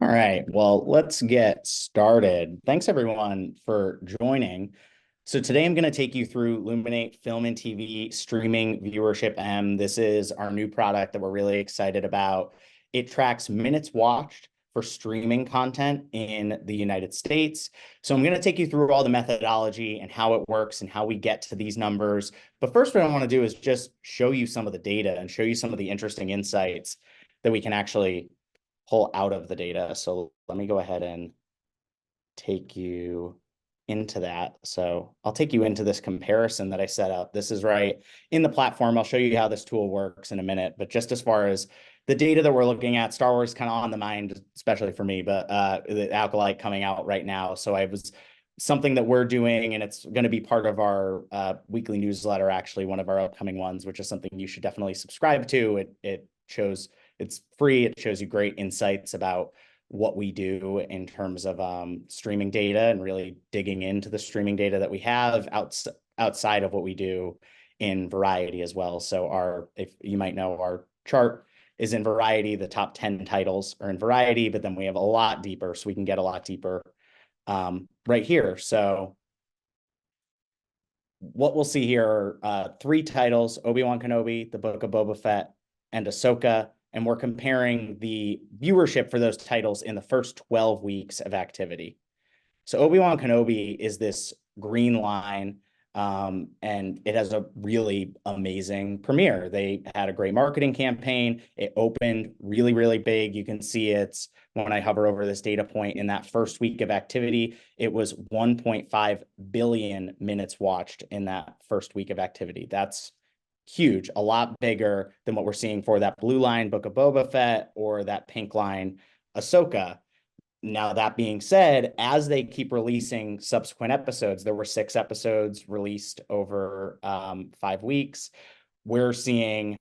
All right, well, let's get started. Thanks everyone for joining. So today I'm going to take you through Luminate Film and TV Streaming Viewership M. This is our new product that we're really excited about. It tracks minutes watched for streaming content in the United States. So I'm going to take you through all the methodology and how it works and how we get to these numbers. But first, what I want to do is just show you some of the data and show you some of the interesting insights that we can actually pull out of the data. So let me go ahead and take you into that. So I'll take you into this comparison that I set up. This is right in the platform. I'll show you how this tool works in a minute. But just as far as the data that we're looking at, Star Wars kind of on the mind, especially for me, but the Acolyte coming out right now. So I was something that we're doing, and it's going to be part of our weekly newsletter, actually, one of our upcoming ones, which is something you should definitely subscribe to. It shows, it's free. It shows you great insights about what we do in terms of streaming data and really digging into the streaming data that we have outside of what we do in Variety as well. So if you might know, our chart is in Variety. The top 10 titles are in Variety, but then we have a lot deeper, so we can get a lot deeper right here. So what we'll see here are three titles: Obi-Wan Kenobi, The Book of Boba Fett, and Ahsoka. And we're comparing the viewership for those titles in the first 12 weeks of activity. So Obi-Wan Kenobi is this green line, and it has a really amazing premiere. They had a great marketing campaign. It opened really, really big. You can see it's, when I hover over this data point, in that first week of activity, it was 1.5 billion minutes watched in that first week of activity. That's huge, a lot bigger than what we're seeing for that blue line, Book of Boba Fett, or that pink line, Ahsoka. Now, that being said, as they keep releasing subsequent episodes, there were 6 episodes released over 5 weeks. We're seeing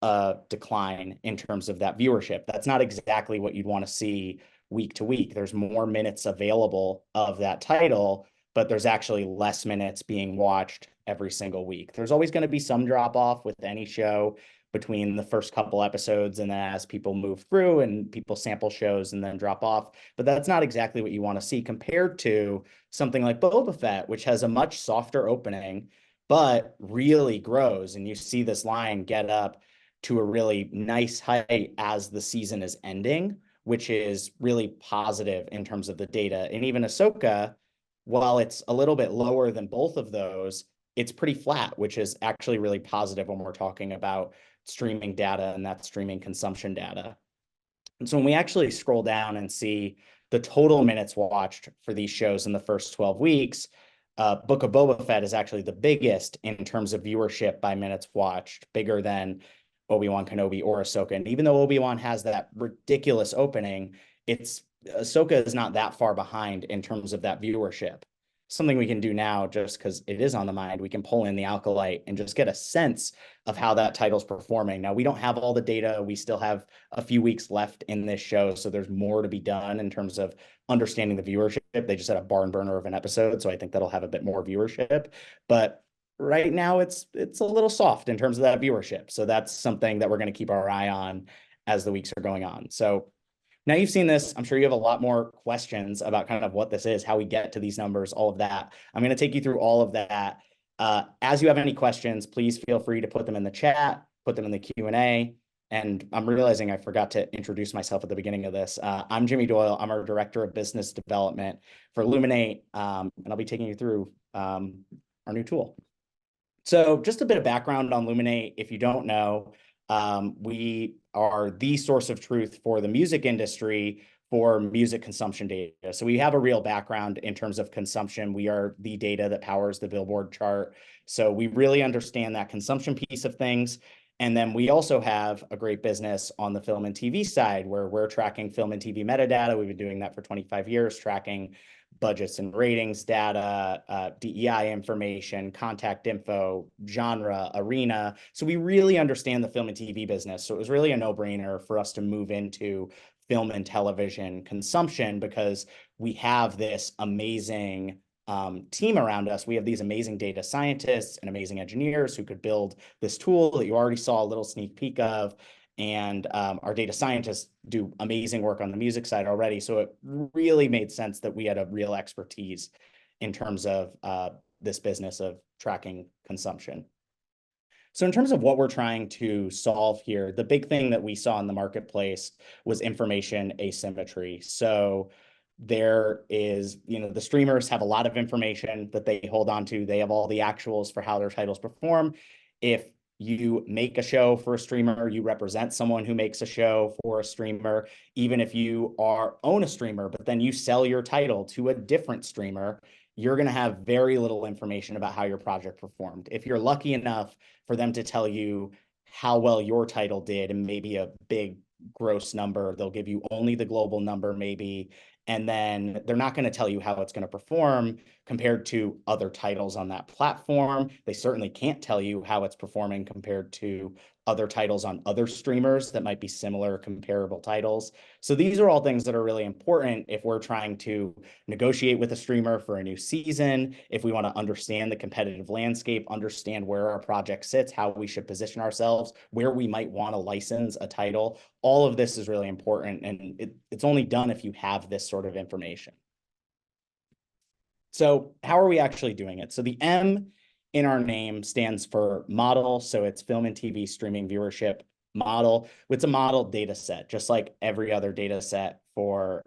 a decline in terms of that viewership. That's not exactly what you'd want to see week to week. There's more minutes available of that title, but there's actually less minutes being watched every single week. There's always going to be some drop off with any show between the first couple episodes, and then as people move through and people sample shows and then drop off. But that's not exactly what you want to see compared to something like Boba Fett, which has a much softer opening, but really grows. And you see this line get up to a really nice height as the season is ending, which is really positive in terms of the data. And even Ahsoka, while it's a little bit lower than both of those, it's pretty flat, which is actually really positive when we're talking about streaming data and that streaming consumption data. And so when we actually scroll down and see the total minutes watched for these shows in the first 12 weeks, Book of Boba Fett is actually the biggest in terms of viewership by minutes watched, bigger than Obi-Wan Kenobi or Ahsoka. And even though Obi-Wan has that ridiculous opening, Ahsoka is not that far behind in terms of that viewership. Something we can do now, just because it is on the mind, we can pull in the Acolyte and just get a sense of how that title's performing. Now, we don't have all the data. We still have a few weeks left in this show, so there's more to be done in terms of understanding the viewership. They just had a barn burner of an episode, so I think that'll have a bit more viewership. But right now, it's a little soft in terms of that viewership. So that's something that we're going to keep our eye on as the weeks are going on. So now you've seen this, I'm sure you have a lot more questions about kind of what this is, how we get to these numbers, all of that. I'm going to take you through all of that. As you have any questions, please feel free to put them in the chat, put them in the Q&A. And I'm realizing I forgot to introduce myself at the beginning of this. I'm Jimmy Doyle. I'm our Director of Business Development for Luminate, and I'll be taking you through our new tool. So just a bit of background on Luminate, if you don't know. We are the source of truth for the music industry for music consumption data. So we have a real background in terms of consumption. We are the data that powers the Billboard chart. So we really understand that consumption piece of things. And then we also have a great business on the film and TV side where we're tracking film and TV metadata. We've been doing that for 25 years, tracking budgets and ratings data, DEI information, contact info, genre, arena. So we really understand the film and TV business. So it was really a no-brainer for us to move into film and television consumption because we have this amazing team around us. We have these amazing data scientists and amazing engineers who could build this tool that you already saw a little sneak peek of. And our data scientists do amazing work on the music side already. So it really made sense that we had a real expertise in terms of this business of tracking consumption. So in terms of what we're trying to solve here, the big thing that we saw in the marketplace was information asymmetry. So there is, the streamers have a lot of information that they hold on to. They have all the actuals for how their titles perform. If you make a show for a streamer, you represent someone who makes a show for a streamer. Even if you own a streamer, but then you sell your title to a different streamer, you're going to have very little information about how your project performed. If you're lucky enough for them to tell you how well your title did and maybe a big gross number, they'll give you only the global number maybe, and then they're not going to tell you how it's going to perform compared to other titles on that platform. They certainly can't tell you how it's performing compared to other titles on other streamers that might be similar, comparable titles. So these are all things that are really important if we're trying to negotiate with a streamer for a new season, if we want to understand the competitive landscape, understand where our project sits, how we should position ourselves, where we might want to license a title. All of this is really important, and it's only done if you have this sort of information. So how are we actually doing it? So the M in our name stands for model. So it's film and TV streaming viewership model. It's a model data set, just like every other data set for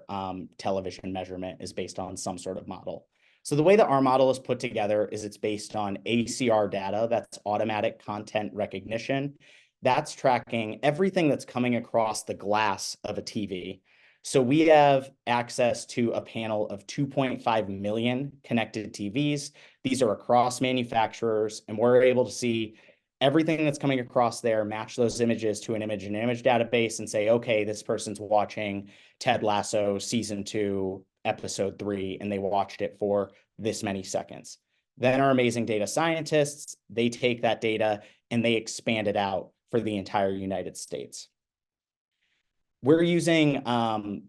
television measurement is based on some sort of model. So the way that our model is put together is it's based on ACR data, that's automatic content recognition. That's tracking everything that's coming across the glass of a TV. So we have access to a panel of 2.5 million connected TVs. These are across manufacturers, and we're able to see everything that's coming across there, match those images to an image database and say, okay, this person's watching Ted Lasso season 2, episode 3, and they watched it for this many seconds. Then our amazing data scientists, they take that data and they expand it out for the entire United States. We're using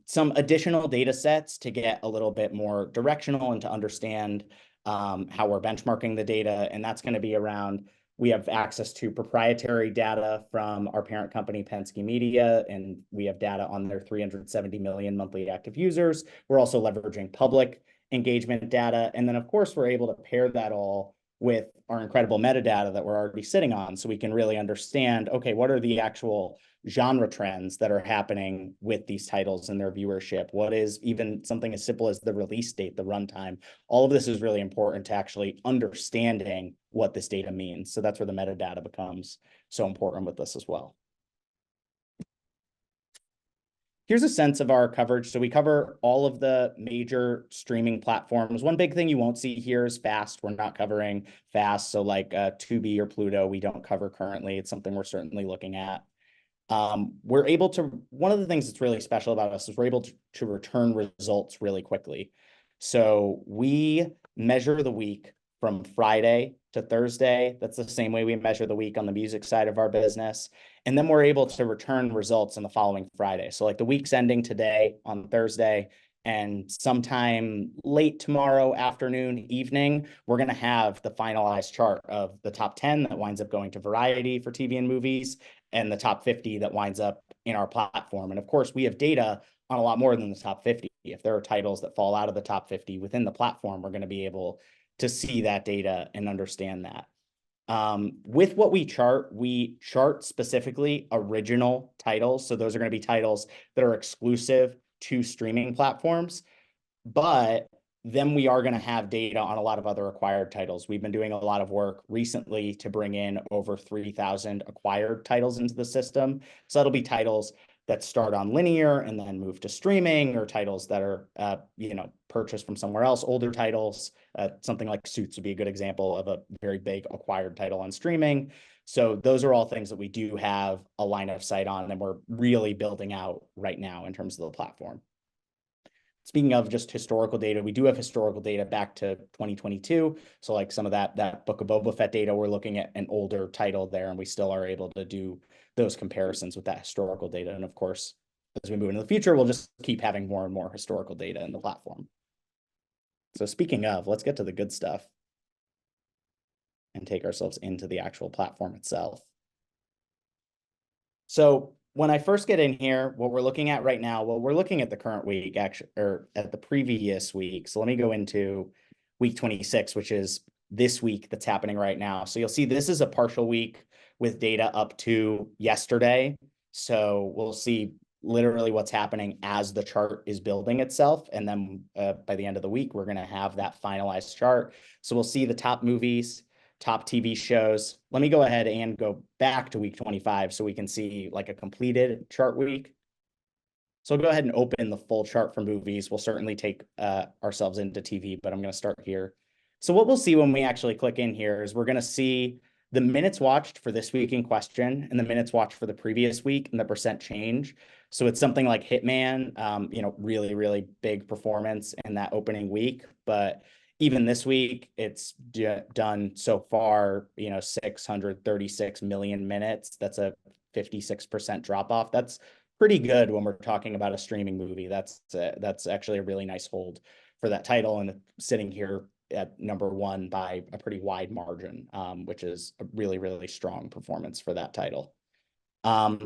some additional data sets to get a little bit more directional and to understand how we're benchmarking the data. And that's going to be around, we have access to proprietary data from our parent company, Penske Media, and we have data on their 370 million monthly active users. We're also leveraging public engagement data. And then, of course, we're able to pair that all with our incredible metadata that we're already sitting on, so we can really understand, okay, what are the actual genre trends that are happening with these titles and their viewership? What is even something as simple as the release date, the runtime? All of this is really important to actually understanding what this data means. So that's where the metadata becomes so important with this as well. Here's a sense of our coverage. So we cover all of the major streaming platforms. One big thing you won't see here is FAST. We're not covering FAST. So like Tubi or Pluto, we don't cover currently. It's something we're certainly looking at. We're able to, one of the things that's really special about us is we're able to return results really quickly. So we measure the week from Friday to Thursday. That's the same way we measure the week on the music side of our business. And then we're able to return results on the following Friday. So like the week's ending today on Thursday, and sometime late tomorrow afternoon, evening, we're going to have the finalized chart of the top 10 that winds up going to Variety for TV and movies, and the top 50 that winds up in our platform. And of course, we have data on a lot more than the top 50. If there are titles that fall out of the top 50 within the platform, we're going to be able to see that data and understand that. With what we chart specifically original titles. So those are going to be titles that are exclusive to streaming platforms, but then we are going to have data on a lot of other acquired titles. We've been doing a lot of work recently to bring in over 3,000 acquired titles into the system. So that'll be titles that start on linear and then move to streaming, or titles that are, purchased from somewhere else, older titles. Something like Suits would be a good example of a very big acquired title on streaming. So those are all things that we do have a line of sight on, and we're really building out right now in terms of the platform. Speaking of just historical data, we do have historical data back to 2022. So like some of that Book of Boba Fett data, we're looking at an older title there, and we still are able to do those comparisons with that historical data. And of course, as we move into the future, we'll just keep having more and more historical data in the platform. So speaking of, let's get to the good stuff and take ourselves into the actual platform itself. So when I first get in here, what we're looking at right now, well, we're looking at the current week, actually, or at the previous week. So let me go into week 26, which is this week that's happening right now. So you'll see this is a partial week with data up to yesterday. So we'll see literally what's happening as the chart is building itself. And then by the end of the week, we're going to have that finalized chart. So we'll see the top movies, top TV shows. Let me go ahead and go back to week 25 so we can see like a completed chart week. So I'll go ahead and open the full chart for movies. We'll certainly take ourselves into TV, but I'm going to start here. So what we'll see when we actually click in here is we're going to see the minutes watched for this week in question and the minutes watched for the previous week and the percent change. So it's something like Hitman, really, really big performance in that opening week. But even this week, it's done so far, 636 million minutes. That's a 56% drop off. That's pretty good when we're talking about a streaming movie. That's actually a really nice hold for that title, and sitting here at number one by a pretty wide margin, which is a really, really strong performance for that title.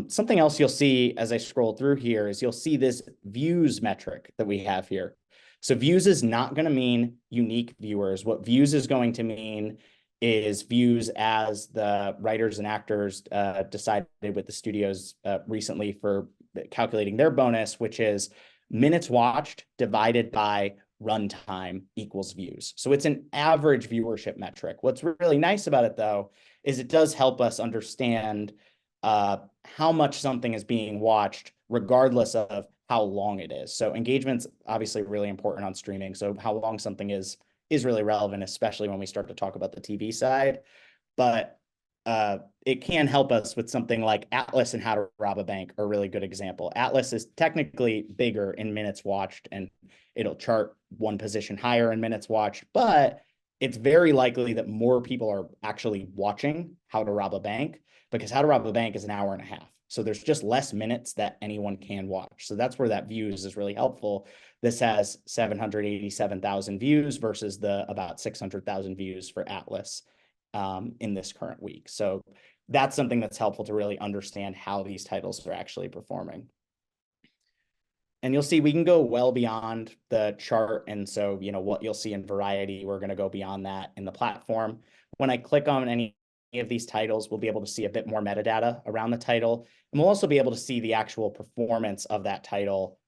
Something else you'll see as I scroll through here is you'll see this views metric that we have here. So views is not going to mean unique viewers. What views is going to mean is views as the writers and actors decided with the studios recently for calculating their bonus, which is minutes watched divided by runtime equals views. So it's an average viewership metric. What's really nice about it, though, is it does help us understand how much something is being watched, regardless of how long it is. So engagement's obviously really important on streaming. So how long something is really relevant, especially when we start to talk about the TV side. But it can help us with something like Atlas and How to Rob a Bank are a really good example. Atlas is technically bigger in minutes watched, and it'll chart one position higher in minutes watched, but it's very likely that more people are actually watching How to Rob a Bank, because How to Rob a Bank is an hour and a half. So there's just less minutes that anyone can watch. So that's where that views is really helpful. This has 787,000 views versus the about 600,000 views for Atlas in this current week. So that's something that's helpful to really understand how these titles are actually performing. And you'll see we can go well beyond the chart. And so, what you'll see in Variety, we're going to go beyond that in the platform. When I click on any of these titles, we'll be able to see a bit more metadata around the title. And we'll also be able to see the actual performance of that title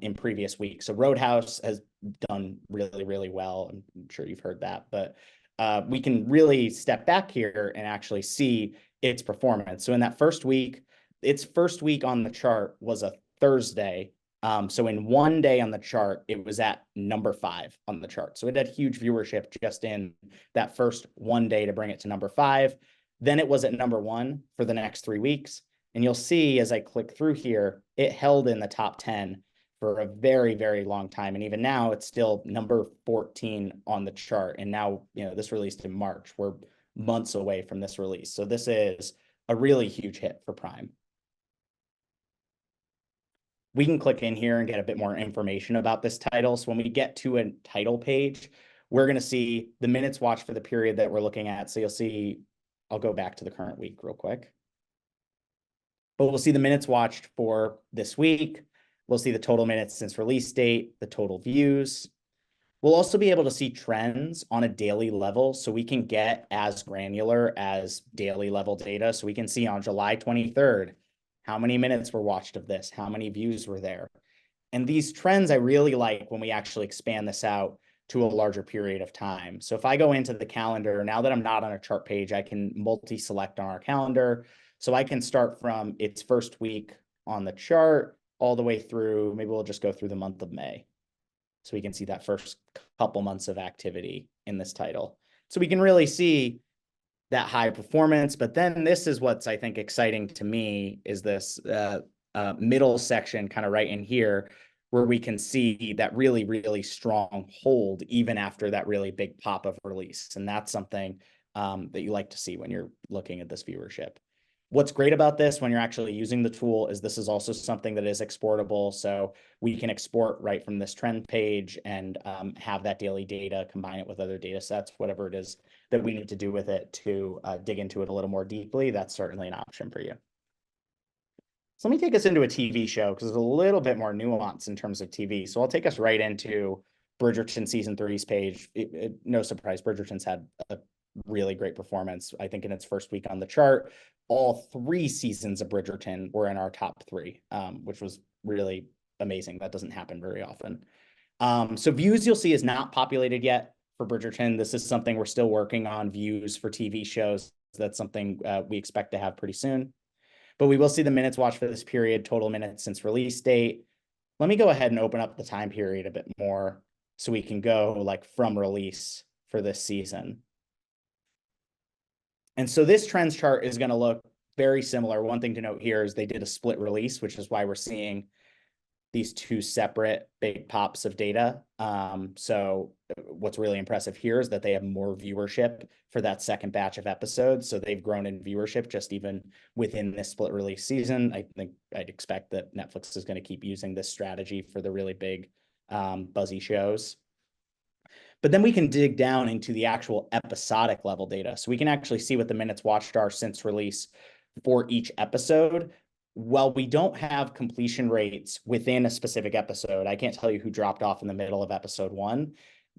in previous weeks. So Roadhouse has done really, really well. I'm sure you've heard that, but we can really step back here and actually see its performance. So in that first week, its first week on the chart was a Thursday. So in one day on the chart, it was at number 5 on the chart. So it had huge viewership just in that first one day to bring it to number 5. Then it was at number 1 for the next 3 weeks. And you'll see as I click through here, it held in the top 10 for a very, very long time. And even now it's still number 14 on the chart. And now, this released in March. We're months away from this release. So this is a really huge hit for Prime. We can click in here and get a bit more information about this title. So when we get to a title page, we're going to see the minutes watched for the period that we're looking at. So you'll see, I'll go back to the current week real quick. But we'll see the minutes watched for this week. We'll see the total minutes since release date, the total views. We'll also be able to see trends on a daily level, so we can get as granular as daily level data. So we can see on July 23rd, how many minutes were watched of this, how many views were there. And these trends I really like when we actually expand this out to a larger period of time. So if I go into the calendar, now that I'm not on a chart page, I can multi-select on our calendar. So I can start from its first week on the chart all the way through, maybe we'll just go through the month of May. So we can see that first couple months of activity in this title. So we can really see that high performance. But then this is what's, I think, exciting to me is this middle section kind of right in here, where we can see that really, really strong hold even after that really big pop of release. And that's something that you like to see when you're looking at this viewership. What's great about this when you're actually using the tool is this is also something that is exportable. So we can export right from this trend page and have that daily data, combine it with other data sets, whatever it is that we need to do with it to dig into it a little more deeply. That's certainly an option for you. So let me take us into a TV show because there's a little bit more nuance in terms of TV. So I'll take us right into Bridgerton season three's page. No surprise, Bridgerton's had a really great performance. I think in its first week on the chart, all three seasons of Bridgerton were in our top three, which was really amazing. That doesn't happen very often. So views you'll see is not populated yet for Bridgerton. This is something we're still working on, views for TV shows. That's something we expect to have pretty soon. But we will see the minutes watched for this period, total minutes since release date. Let me go ahead and open up the time period a bit more so we can go like from release for this season. And so this trends chart is going to look very similar. One thing to note here is they did a split release, which is why we're seeing these two separate big pops of data. So what's really impressive here is that they have more viewership for that second batch of episodes. So they've grown in viewership just even within this split release season. I think I'd expect that Netflix is going to keep using this strategy for the really big buzzy shows. But then we can dig down into the actual episodic level data. So we can actually see what the minutes watched are since release for each episode. While we don't have completion rates within a specific episode, I can't tell you who dropped off in the middle of episode one.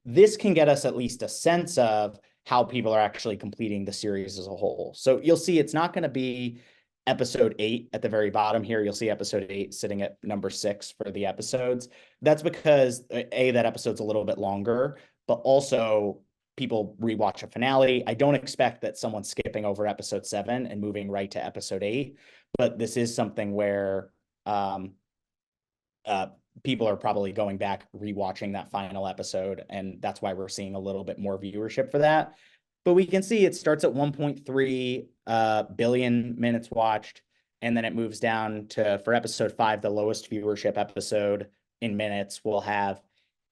This can get us at least a sense of how people are actually completing the series as a whole. So you'll see it's not going to be episode 8 at the very bottom here. You'll see episode 8 sitting at number 6 for the episodes. That's because that episode's a little bit longer, but also people rewatch a finale. I don't expect that someone's skipping over episode 7 and moving right to episode 8, but this is something where people are probably going back, rewatching that final episode, and that's why we're seeing a little bit more viewership for that. But we can see it starts at 1.3 billion minutes watched, and then it moves down to, for episode 5, the lowest viewership episode in minutes, will have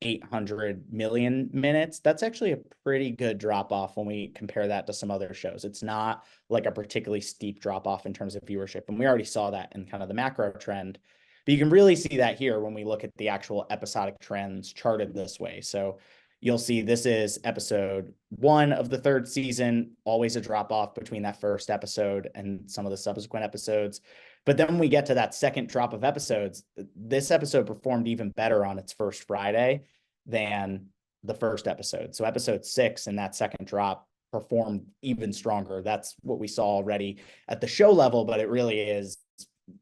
800 million minutes. That's actually a pretty good drop off when we compare that to some other shows. It's not like a particularly steep drop off in terms of viewership. And we already saw that in kind of the macro trend. But you can really see that here when we look at the actual episodic trends charted this way. So you'll see this is episode 1 of the 3rd season, always a drop off between that first episode and some of the subsequent episodes. But then when we get to that second drop of episodes, this episode performed even better on its first Friday than the first episode. So episode 6 and that second drop performed even stronger. That's what we saw already at the show level, but it really is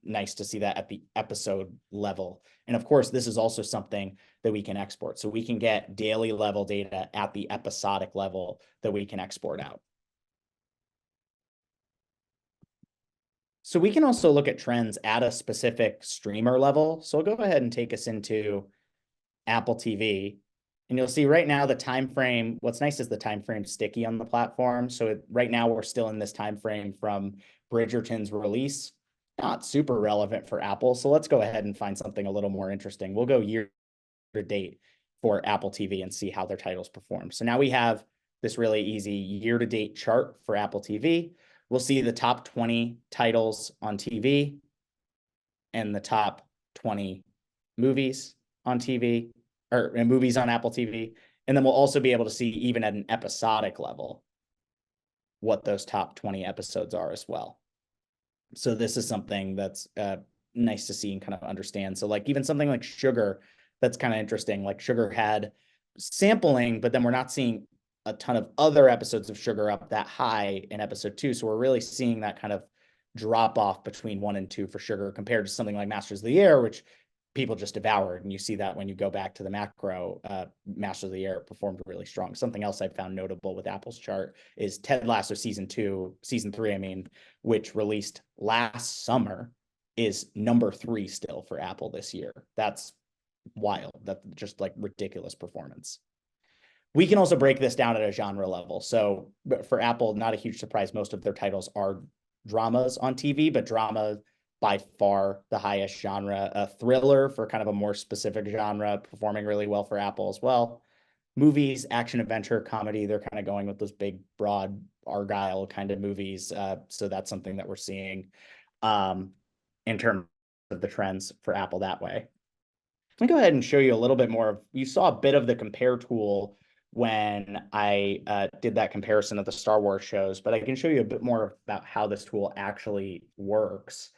nice to see that at the episode level. And of course, this is also something that we can export. So we can get daily level data at the episodic level that we can export out. So we can also look at trends at a specific streamer level. So I'll go ahead and take us into Apple TV. And you'll see right now the time frame. What's nice is the time frame sticky on the platform. So right now we're still in this time frame from Bridgerton's release. Not super relevant for Apple. So let's go ahead and find something a little more interesting. We'll go year to date for Apple TV and see how their titles perform. So now we have this really easy year to date chart for Apple TV. We'll see the top 20 titles on TV and the top 20 movies on TV, or movies on Apple TV. And then we'll also be able to see, even at an episodic level, what those top 20 episodes are as well. So this is something that's nice to see and kind of understand. So like even something like Sugar, that's kind of interesting. Like Sugar had sampling, but then we're not seeing a ton of other episodes of Sugar up that high in episode 2. So we're really seeing that kind of drop off between 1 and 2 for Sugar compared to something like Masters of the Air, which people just devoured. And you see that when you go back to the macro, Masters of the Air performed really strong. Something else I found notable with Apple's chart is Ted Lasso season 3, I mean, which released last summer, is number 3 still for Apple this year. That's wild. That's just like ridiculous performance. We can also break this down at a genre level. So for Apple, not a huge surprise. Most of their titles are dramas on TV, but drama by far the highest genre. A thriller for kind of a more specific genre, performing really well for Apple as well. Movies, action, adventure, comedy, they're kind of going with those big, broad Argyle kind of movies. So that's something that we're seeing in terms of the trends for Apple that way. Let me go ahead and show you a little bit more. You saw a bit of the compare tool when I did that comparison of the Star Wars shows, but I can show you a bit more about how this tool actually works.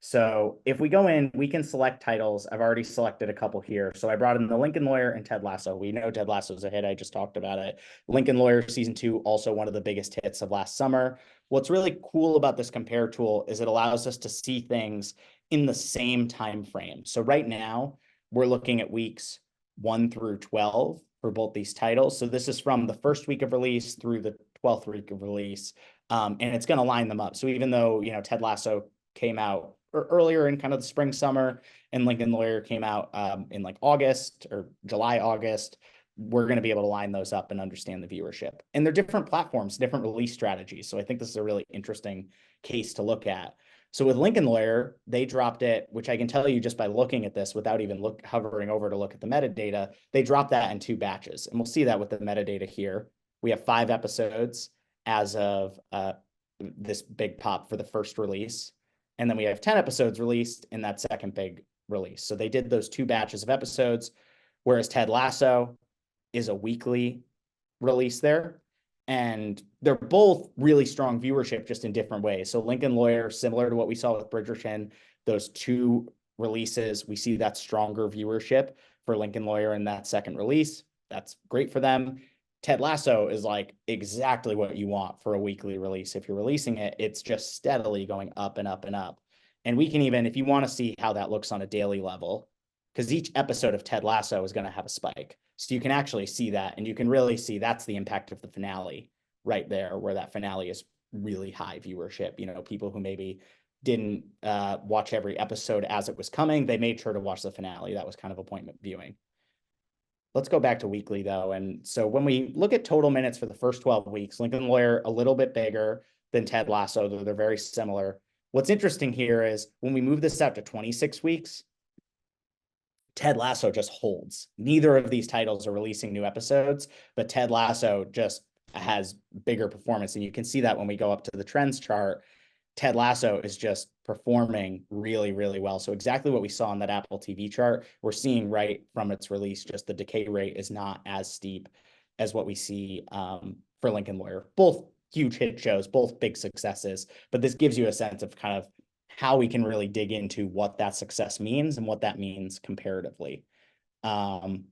So if we go in, we can select titles. I've already selected a couple here. So I brought in The Lincoln Lawyer and Ted Lasso. We know Ted Lasso is a hit. I just talked about it. Lincoln Lawyer season 2, also one of the biggest hits of last summer. What's really cool about this compare tool is it allows us to see things in the same time frame. So right now we're looking at weeks 1 through 12 for both these titles. So this is from the first week of release through the 12th week of release. And it's going to line them up. So even though, Ted Lasso came out earlier in kind of the spring, summer, and Lincoln Lawyer came out in like August or July, August, we're going to be able to line those up and understand the viewership. And they're different platforms, different release strategies. So I think this is a really interesting case to look at. So with Lincoln Lawyer, they dropped it, which I can tell you just by looking at this without even hovering over to look at the metadata, they dropped that in 2 batches. And we'll see that with the metadata here. We have 5 episodes as of this big pop for the first release. And then we have 10 episodes released in that second big release. So they did those 2 batches of episodes, whereas Ted Lasso is a weekly release there. And they're both really strong viewership, just in different ways. So Lincoln Lawyer, similar to what we saw with Bridgerton, those 2 releases, we see that stronger viewership for Lincoln Lawyer in that second release. That's great for them. Ted Lasso is like exactly what you want for a weekly release. If you're releasing it, it's just steadily going up and up and up. And we can even, if you want to see how that looks on a daily level, because each episode of Ted Lasso is going to have a spike. So you can actually see that, and you can really see that's the impact of the finale right there, where that finale is really high viewership. People who maybe didn't watch every episode as it was coming, they made sure to watch the finale. That was kind of appointment viewing. Let's go back to weekly, though. And so when we look at total minutes for the first 12 weeks, Lincoln Lawyer a little bit bigger than Ted Lasso, though they're very similar. What's interesting here is when we move this out to 26 weeks, Ted Lasso just holds. Neither of these titles are releasing new episodes, but Ted Lasso just has bigger performance. And you can see that when we go up to the trends chart. Ted Lasso is just performing really, really well. So exactly what we saw on that Apple TV chart, we're seeing right from its release, just the decay rate is not as steep as what we see for Lincoln Lawyer. Both huge hit shows, both big successes, but this gives you a sense of kind of how we can really dig into what that success means and what that means comparatively. And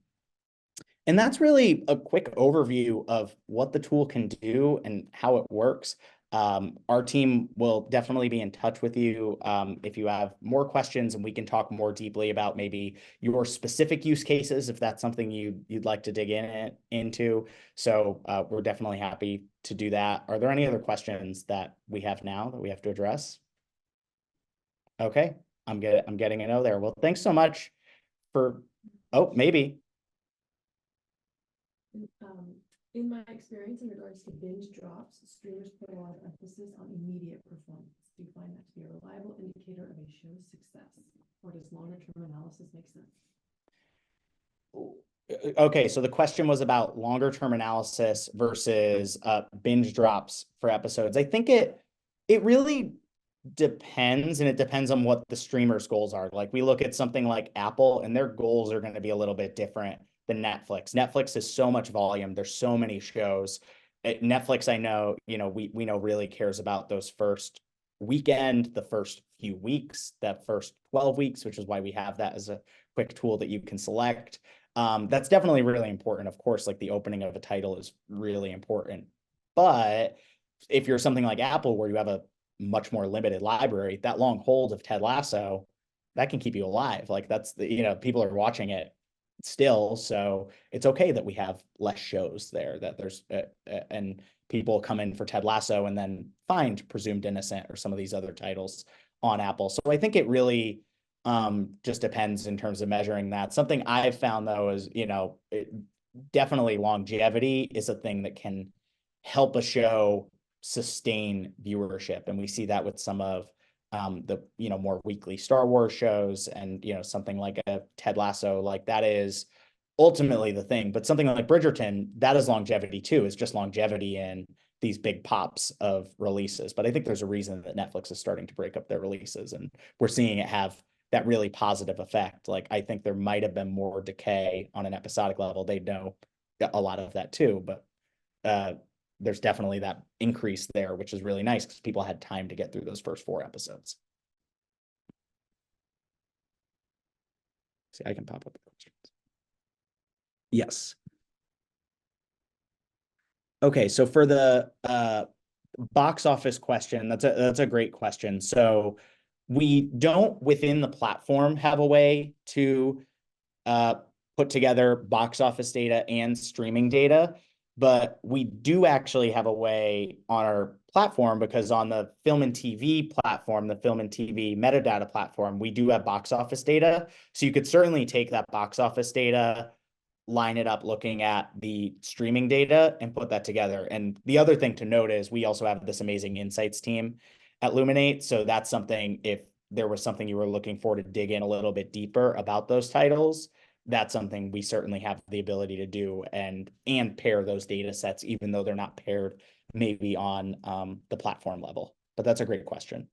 that's really a quick overview of what the tool can do and how it works. Our team will definitely be in touch with you if you have more questions, and we can talk more deeply about maybe your specific use cases, if that's something you'd like to dig into. So we're definitely happy to do that. Are there any other questions that we have now that we have to address? Okay, I'm getting a no there. Well, thanks so much for, oh, maybe. In my experience in regards to binge drops, streamers put a lot of emphasis on immediate performance. Do you find that to be a reliable indicator of a show's success, or does longer term analysis make sense? Okay, so the question was about longer term analysis versus binge drops for episodes. I think it really depends, and it depends on what the streamer's goals are. Like we look at something like Apple, and their goals are going to be a little bit different than Netflix. Netflix has so much volume. There's so many shows. Netflix, I know, we know really cares about those first weekend, the first few weeks, that first 12 weeks, which is why we have that as a quick tool that you can select. That's definitely really important. Of course, like the opening of a title is really important. But if you're something like Apple, where you have a much more limited library, that long hold of Ted Lasso, that can keep you alive. Like that's people are watching it still. So it's okay that we have less shows there, that there's, and people come in for Ted Lasso and then find Presumed Innocent or some of these other titles on Apple. So I think it really just depends in terms of measuring that. Something I've found though is, definitely longevity is a thing that can help a show sustain viewership. And we see that with some of the more weekly Star Wars shows, and something like a Ted Lasso, like that is ultimately the thing. But something like Bridgerton, that is longevity too. It's just longevity in these big pops of releases. But I think there's a reason that Netflix is starting to break up their releases, and we're seeing it have that really positive effect. Like I think there might have been more decay on an episodic level. They know a lot of that too, but there's definitely that increase there, which is really nice because people had time to get through those first 4 episodes. See, I can pop up the questions. Yes. Okay, so for the box office question, that's a great question. So we don't within the platform have a way to uh, put together box office data and streaming data, but we do actually have a way on our platform because on the film and TV platform, the film and TV metadata platform, we do have box office data. So you could certainly take that box office data, line it up looking at the streaming data and put that together. And the other thing to note is we also have this amazing insights team at Luminate. So that's something, if there was something you were looking for to dig in a little bit deeper about those titles, that's something we certainly have the ability to do and pair those data sets, even though they're not paired maybe on the platform level. But that's a great question.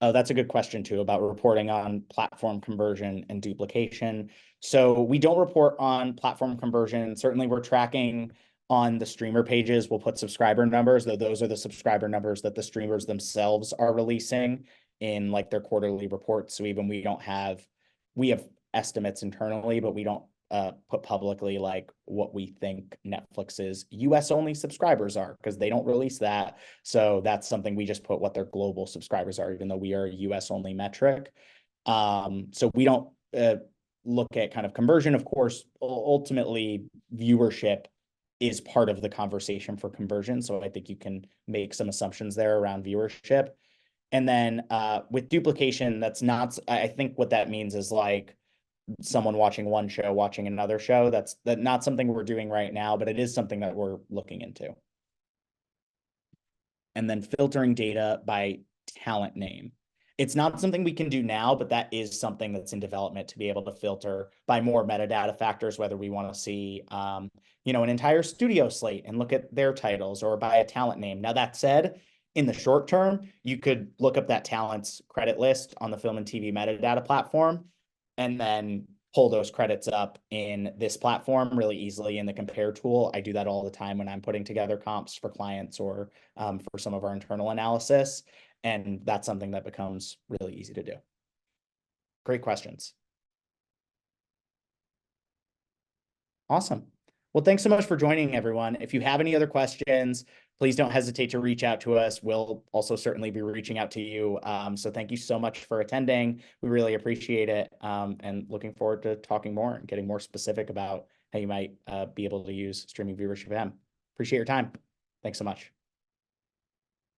Oh, that's a good question too about reporting on platform conversion and duplication. So we don't report on platform conversion. Certainly we're tracking on the streamer pages. We'll put subscriber numbers, though those are the subscriber numbers that the streamers themselves are releasing in like their quarterly reports. So even we have estimates internally, but we don't put publicly like what we think Netflix's US only subscribers are because they don't release that. So that's something we just put what their global subscribers are, even though we are a US only metric. So we don't look at kind of conversion. Of course, ultimately viewership is part of the conversation for conversion. So I think you can make some assumptions there around viewership. And then with duplication, that's not, I think what that means is like someone watching one show, watching another show. That's not something we're doing right now, but it is something that we're looking into. And then filtering data by talent name. It's not something we can do now, but that is something that's in development to be able to filter by more metadata factors, whether we want to see, an entire studio slate and look at their titles or by a talent name. Now, that said, in the short term, you could look up that talent's credit list on the film and TV metadata platform and then pull those credits up in this platform really easily in the compare tool. I do that all the time when I'm putting together comps for clients or for some of our internal analysis. And that's something that becomes really easy to do. Great questions. Awesome. Well, thanks so much for joining, everyone. If you have any other questions, please don't hesitate to reach out to us. We'll also certainly be reaching out to you. So thank you so much for attending. We really appreciate it, and looking forward to talking more and getting more specific about how you might be able to use streaming viewership M. Appreciate your time. Thanks so much.